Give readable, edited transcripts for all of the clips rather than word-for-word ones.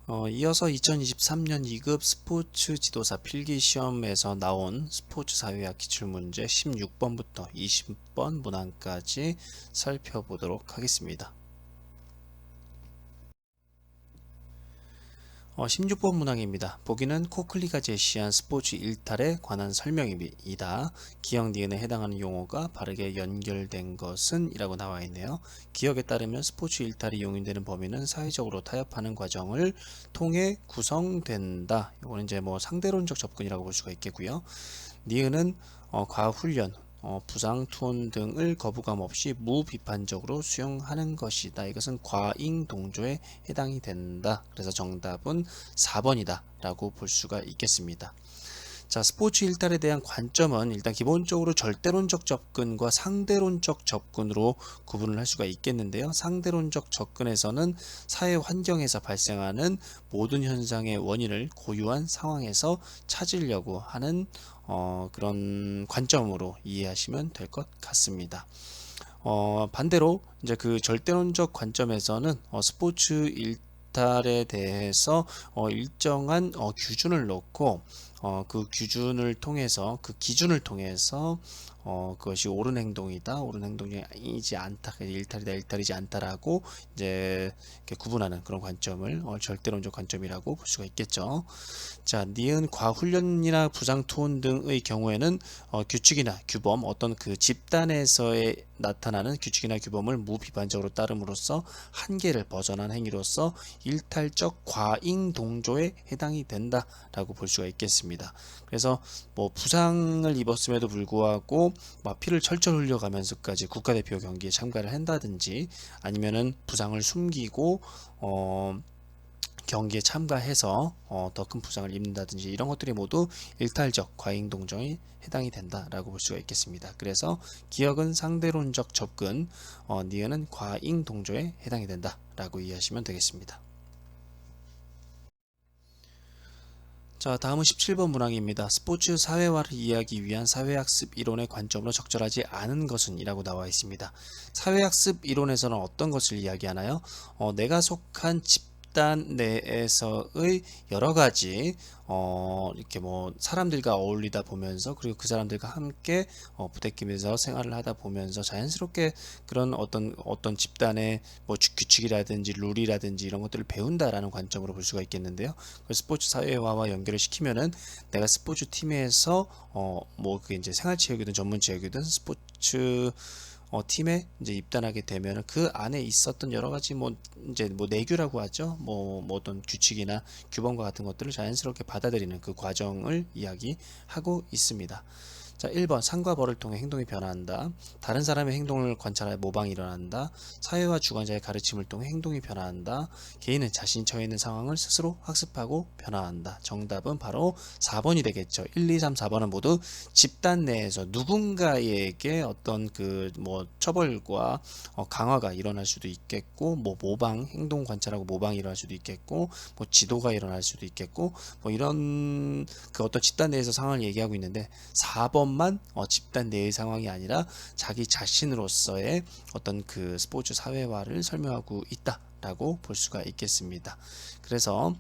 이어서 2023년 2급 스포츠 지도사 필기시험에서 나온 스포츠 사회학 기출문제 16번부터 20번 문항까지 살펴보도록 하겠습니다. 16번 문항입니다. 보기는 코클리가 제시한 스포츠 일탈에 관한 설명입니다. 기억 니은에 해당하는 용어가 바르게 연결된 것은 이라고 나와 있네요. 기억에 따르면 스포츠 일탈이 용인되는 범위는 사회적으로 타협하는 과정을 통해 구성된다. 이거는 이제 뭐 상대론적 접근이라고 볼 수가 있겠고요. 니은은 과훈련, 부상, 투혼 등을 거부감 없이 무비판적으로 수용하는 것이다. 이것은 과잉 동조에 해당이 된다. 그래서 정답은 4번이다 라고 볼 수가 있겠습니다. 자, 스포츠 일탈에 대한 관점은 일단 기본적으로 절대론적 접근과 상대론적 접근으로 구분을 할 수가 있겠는데요. 상대론적 접근에서는 사회 환경에서 발생하는 모든 현상의 원인을 고유한 상황에서 찾으려고 하는 그런 관점으로 이해하시면 될 것 같습니다. 반대로 이제 그 절대론적 관점에서는 스포츠 일탈에 대해서 일정한 기준을 놓고 그 기준을 통해서 그 기준을 통해서 그것이 옳은 행동이다, 옳은 행동이지 않다, 일탈이지 않다라고 이제 이렇게 구분하는 그런 관점을 절대론적 관점이라고 볼 수가 있겠죠. 자, 니은 과훈련이나 부상 투혼 등의 경우에는 규칙이나 규범, 어떤 그 집단에서의 나타나는 규칙이나 규범을 무비판적으로 따름으로써 한계를 벗어난 행위로서 일탈적 과잉 동조에 해당이 된다라고 볼 수가 있겠습니다. 그래서 뭐 부상을 입었음에도 불구하고 막 피를 철철 흘려가면서까지 국가대표 경기에 참가를 한다든지 아니면은 부상을 숨기고 경기에 참가해서 더 큰 부상을 입는다든지 이런 것들이 모두 일탈적 과잉 동조에 해당이 된다라고 볼 수가 있겠습니다. 그래서 기억은 상대론적 접근, 니은은 과잉 동조에 해당이 된다라고 이해하시면 되겠습니다. 자, 다음은 17번 문항입니다. 스포츠 사회화를 이해하기 위한 사회학습 이론의 관점으로 적절하지 않은 것은 이라고 나와 있습니다. 사회학습 이론에서는 어떤 것을 이야기하나요? 내가 속한 집단 내에서의 여러 가지 이렇게 뭐 사람들과 어울리다 보면서 그리고 그 사람들과 함께 부대끼면서 생활을 하다 보면서 자연스럽게 그런 어떤 집단의 뭐 규칙이라든지 룰이라든지 이런 것들을 배운다라는 관점으로 볼 수가 있겠는데요. 스포츠 사회화와 연결을 시키면은 내가 스포츠 팀에서 뭐 그게 이제 생활체육이든 전문체육이든 스포츠 팀에 이제 입단하게 되면 그 안에 있었던 여러 가지 뭐 이제 뭐 내규라고 하죠. 뭐 어떤 규칙이나 규범과 같은 것들을 자연스럽게 받아들이는 그 과정을 이야기하고 있습니다. 자, 1번 상과 벌을 통해 행동이 변화한다. 다른 사람의 행동을 관찰하여 모방이 일어난다. 사회와 주관자의 가르침을 통해 행동이 변화한다. 개인은 자신이 처해 있는 상황을 스스로 학습하고 변화한다. 정답은 바로 4번이 되겠죠. 1, 2, 3, 4번은 모두 집단 내에서 누군가에게 어떤 그 뭐 처벌과 강화가 일어날 수도 있겠고, 뭐 모방, 행동 관찰하고 모방이 일어날 수도 있겠고, 뭐 지도가 일어날 수도 있겠고, 뭐 이런 그 어떤 집단 내에서 상황을 얘기하고 있는데 4번만 집단 내의 상황이 아니라 자기 자신으로서의 어떤 그 스포츠 사회화를 설명하고 있다 라고 볼 수가 있겠습니다. 그래서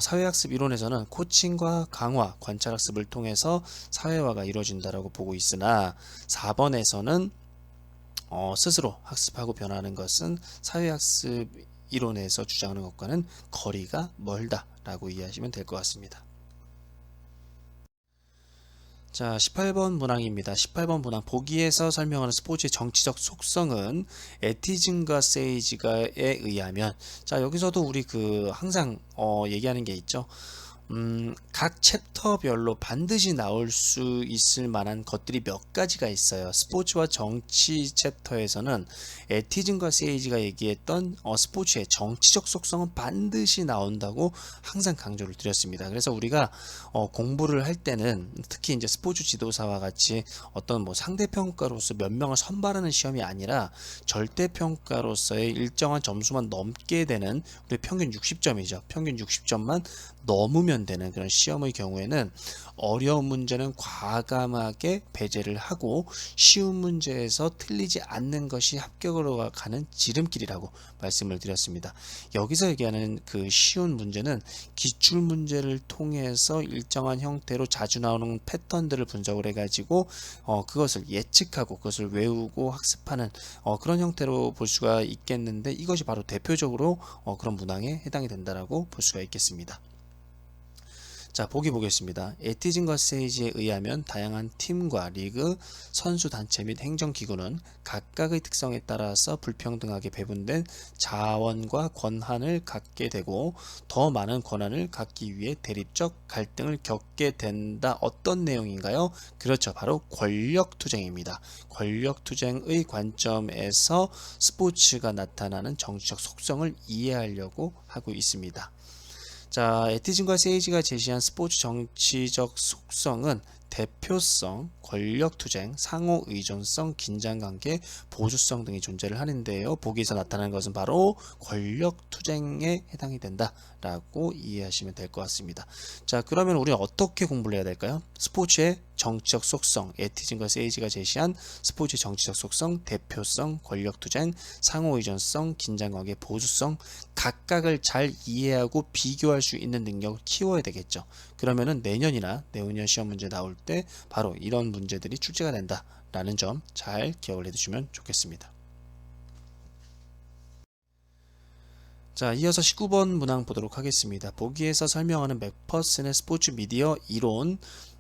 사회학습 이론에서는 코칭과 강화, 관찰학습을 통해서 사회화가 이루어진다라고 보고 있으나 4번에서는 스스로 학습하고 변화하는 것은 사회학습 이론에서 주장하는 것과는 거리가 멀다 라고 이해하시면 될 것 같습니다. 자, 18번 문항입니다. 18번 문항 보기에서 설명하는 스포츠의 정치적 속성은 에티즘과 세이지가에 의하면, 자, 여기서도 우리 그 항상 얘기하는 게 있죠. 각 챕터별로 반드시 나올 수 있을 만한 것들이 몇 가지가 있어요. 스포츠와 정치 챕터에서는 에티즘과 세이지가 얘기했던 스포츠의 정치적 속성은 반드시 나온다고 항상 강조를 드렸습니다. 그래서 우리가 공부를 할 때는 특히 이제 스포츠 지도사와 같이 어떤 뭐 상대평가로서 몇 명을 선발하는 시험이 아니라 절대평가로서의 일정한 점수만 넘게 되는, 우리 평균 60점이죠. 평균 60점만 넘으면 외우면 되는 그런 시험의 경우에는 어려운 문제는 과감하게 배제를 하고 쉬운 문제에서 틀리지 않는 것이 합격으로 가는 지름길이라고 말씀을 드렸습니다. 여기서 얘기하는 그 쉬운 문제는 기출 문제를 통해서 일정한 형태로 자주 나오는 패턴들을 분석을 해가지고 그것을 예측하고 그것을 외우고 학습하는 그런 형태로 볼 수가 있겠는데, 이것이 바로 대표적으로 그런 문항에 해당이 된다라고 볼 수가 있겠습니다. 자, 보기 보겠습니다. 에티즌과 세이지에 의하면 다양한 팀과 리그, 선수 단체 및 행정기구는 각각의 특성에 따라서 불평등하게 배분된 자원과 권한을 갖게 되고 더 많은 권한을 갖기 위해 대립적 갈등을 겪게 된다. 어떤 내용인가요? 그렇죠. 바로 권력투쟁입니다. 권력투쟁의 관점에서 스포츠가 나타나는 정치적 속성을 이해하려고 하고 있습니다. 자, 에티즌과 세이지가 제시한 스포츠 정치적 속성은 대표성, 권력투쟁, 상호의존성, 긴장관계, 보수성 등이 존재를 하는데요. 보기에서 나타나는 것은 바로 권력투쟁에 해당이 된다라고 이해하시면 될 것 같습니다. 자, 그러면 우리는 어떻게 공부를 해야 될까요? 스포츠의 정치적 속성, 에티즌과 세이지가 제시한 스포츠의 정치적 속성, 대표성, 권력투쟁, 상호의존성, 긴장관계, 보수성, 각각을 잘 이해하고 비교할 수 있는 능력을 키워야 되겠죠. 그러면은 내년이나 내후년 시험 문제 나올 때 바로 이런 문제들이 출제가 된다라는 점 잘 기억을 해두시면 좋겠습니다. 자, 이어서 19번 문항 보도록 하겠습니다. 보기에서 설명하는 맥퍼슨의 스포츠 미디어 이론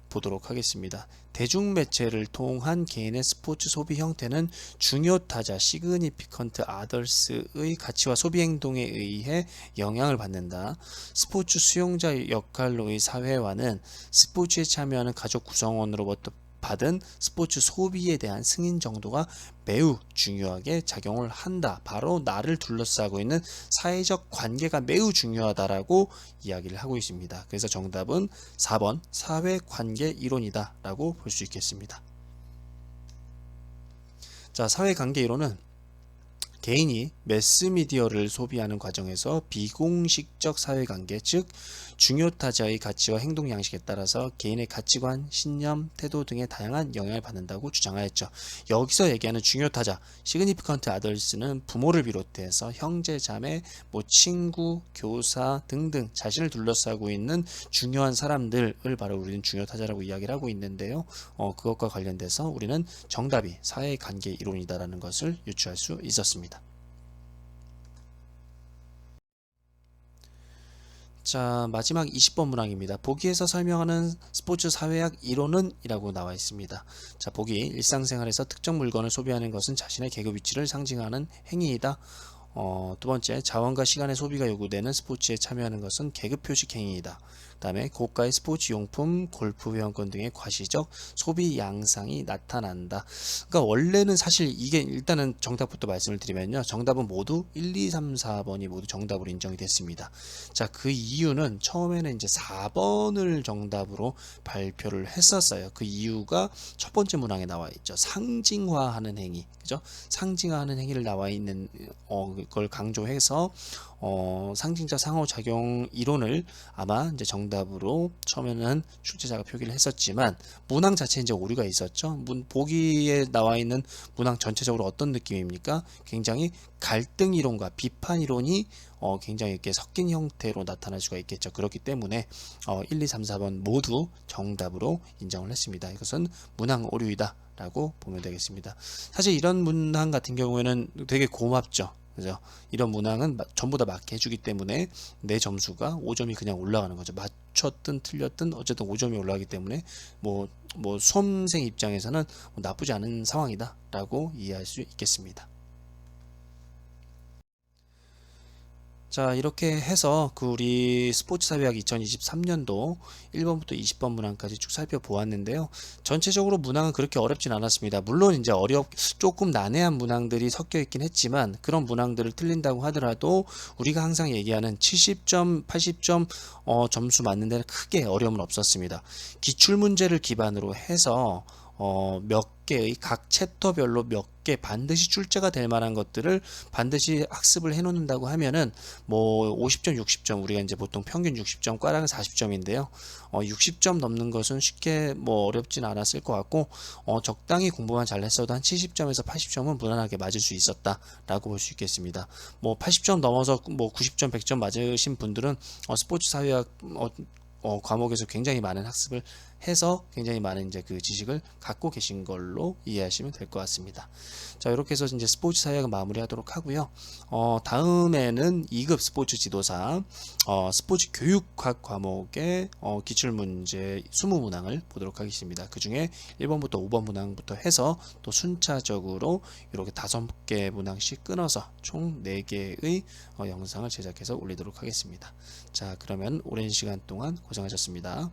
보도록 하겠습니다. 대중매체를 통한 개인의 스포츠 소비 형태는 중요 타자 시그니피컨트 아더스의 가치와 소비 행동에 의해 영향을 받는다. 스포츠 수용자 역할로의 사회화는 스포츠에 참여하는 가족 구성원으로부터 받은 스포츠 소비에 대한 승인 정도가 매우 중요하게 작용을 한다. 바로 나를 둘러싸고 있는 사회적 관계가 매우 중요하다라고 이야기를 하고 있습니다. 그래서 정답은 4번 사회관계 이론이다 라고 볼 수 있겠습니다. 자, 사회관계 이론은 개인이 매스미디어를 소비하는 과정에서 비공식적 사회관계, 즉 중요 타자의 가치와 행동 양식에 따라서 개인의 가치관, 신념, 태도 등의 다양한 영향을 받는다고 주장하였죠. 여기서 얘기하는 중요 타자, 시그니피컨트 아더스는 부모를 비롯해서 형제, 자매, 친구, 교사 등등 자신을 둘러싸고 있는 중요한 사람들을 바로 우리는 중요 타자라고 이야기를 하고 있는데요. 그것과 관련돼서 우리는 정답이 사회관계 이론이다라는 것을 유추할 수 있었습니다. 자, 마지막 20번 문항입니다. 보기에서 설명하는 스포츠 사회학 이론은 이라고 나와 있습니다. 자, 보기 일상생활에서 특정 물건을 소비하는 것은 자신의 계급 위치를 상징하는 행위이다. 두 번째, 자원과 시간의 소비가 요구되는 스포츠에 참여하는 것은 계급 표식 행위이다. 그 다음에 고가의 스포츠 용품, 골프 회원권 등의 과시적 소비 양상이 나타난다. 그러니까 원래는 사실 이게 일단은 정답부터 말씀을 드리면요. 정답은 모두 1, 2, 3, 4번이 모두 정답으로 인정이 됐습니다. 자, 그 이유는 처음에는 이제 4번을 정답으로 발표를 했었어요. 그 이유가 첫 번째 문항에 나와 있죠. 상징화하는 행위. 그죠? 상징화하는 행위를 나와 있는 그걸 강조해서 상징적 상호작용 이론을 아마 이제 정답으로 처음에는 출제자가 표기를 했었지만 문항 자체에 이제 오류가 있었죠. 보기에 나와 있는 문항 전체적으로 어떤 느낌입니까? 굉장히 갈등 이론과 비판 이론이 굉장히 이렇게 섞인 형태로 나타날 수가 있겠죠. 그렇기 때문에 1, 2, 3, 4번 모두 정답으로 인정을 했습니다. 이것은 문항 오류이다 라고 보면 되겠습니다. 사실 이런 문항 같은 경우에는 되게 고맙죠. 그죠? 이런 문항은 전부 다 맞게 해주기 때문에 내 점수가 5점이 그냥 올라가는 거죠. 맞췄든 틀렸든 어쨌든 5점이 올라가기 때문에 뭐 수험생 입장에서는 나쁘지 않은 상황이다 라고 이해할 수 있겠습니다. 자, 이렇게 해서 우리 스포츠 사회학 2023년도 1번부터 20번 문항까지 쭉 살펴보았는데요. 전체적으로 문항은 그렇게 어렵진 않았습니다. 물론 이제 조금 난해한 문항들이 섞여 있긴 했지만 그런 문항들을 틀린다고 하더라도 우리가 항상 얘기하는 70점, 80점 점수 맞는 데는 크게 어려움은 없었습니다. 기출 문제를 기반으로 해서 몇 개의 각 챕터별로 몇 개 반드시 출제가 될 만한 것들을 반드시 학습을 해 놓는다고 하면은 뭐 50점, 60점 우리가 이제 보통 평균 60점, 과락은 40점인데요. 60점 넘는 것은 쉽게 뭐 어렵진 않았을 것 같고 적당히 공부만 잘했어도 한 70점에서 80점은 무난하게 맞을 수 있었다라고 볼 수 있겠습니다. 뭐 80점 넘어서 뭐 90점, 100점 맞으신 분들은 스포츠 사회학 과목에서 굉장히 많은 학습을 해서 굉장히 많은 이제 그 지식을 갖고 계신 걸로 이해하시면 될 것 같습니다. 자, 이렇게 해서 이제 스포츠 사회학은 마무리하도록 하고요. 다음에는 2급 스포츠 지도사, 스포츠 교육학 과목의 기출 문제 20문항을 보도록 하겠습니다. 그 중에 1번부터 5번 문항부터 해서 또 순차적으로 이렇게 5개 문항씩 끊어서 총 4개의 영상을 제작해서 올리도록 하겠습니다. 자, 그러면 오랜 시간 동안 고생하셨습니다.